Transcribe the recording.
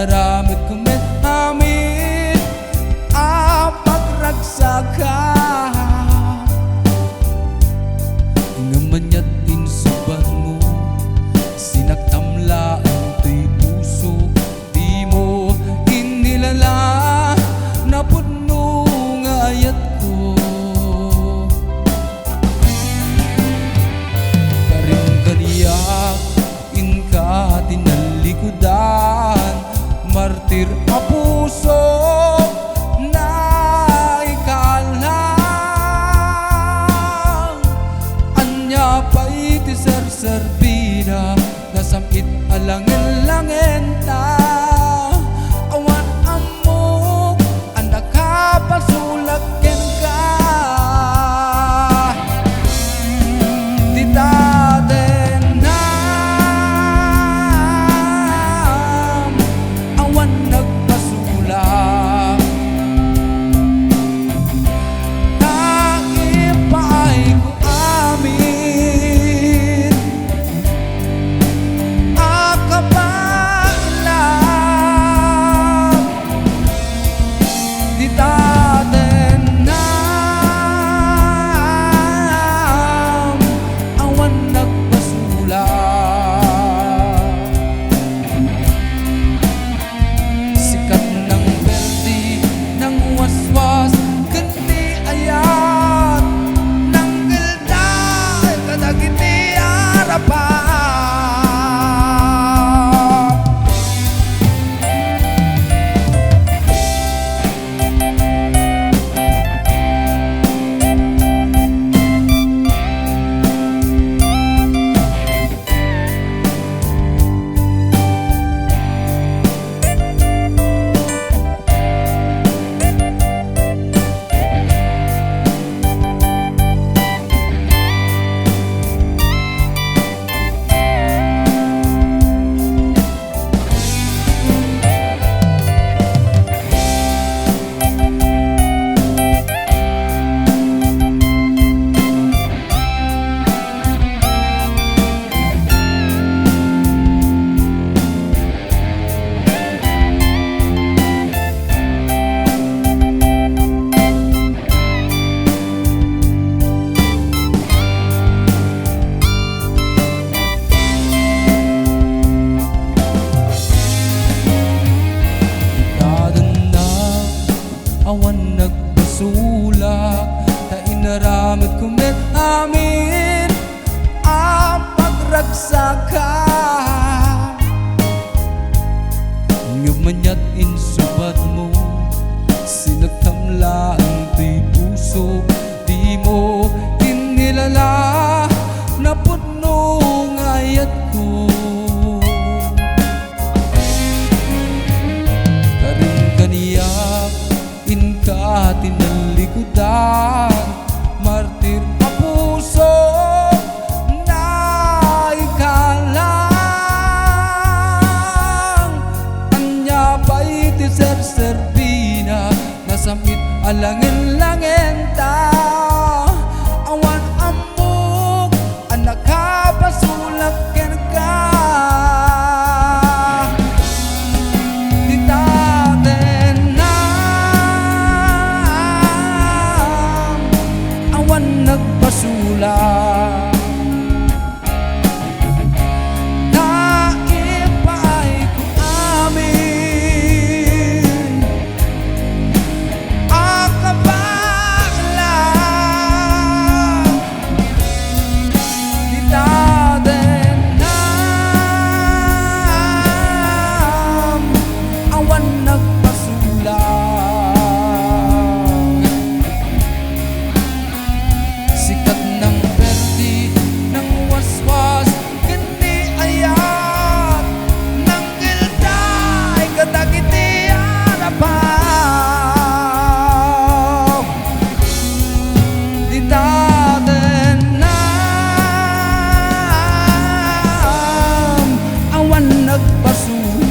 inaramid kumit amin pagragsaka ngamanyat insuban mo sinagtamla ang tuy puso di mo inilala na puno nga ayat ko karing kaniyak inka tinalikudan martir a puso na ikalang anya pa iti serserbida nasamit alangin-langin ta awan amok anak kapasulakin ka di daden awan nagpasulak naipaay ko amin akabalang di daden awan nagpasulak sikat ng berdi ng waswas ganti ayat ng gilday kadagiti harapan awan nagpasulak ta inaramid kumit amin pagragsaka ngumanyat insubat mo sinagtamla ang tuy puso di mo inilala na puno nga ayat ko karing kaniyak inka tinalikudan martir a puso na ikalang anya pa iti serserbina nasamit alangin-langin ta awan amok anak kapasulakin ka di daden awan nagpasulak naipaay ko amin akabalang di daden awan nagpasulak sikat ng berdi ng waswas ganti ayat ng gilday kadagiti harapan di daden awan nagpasulak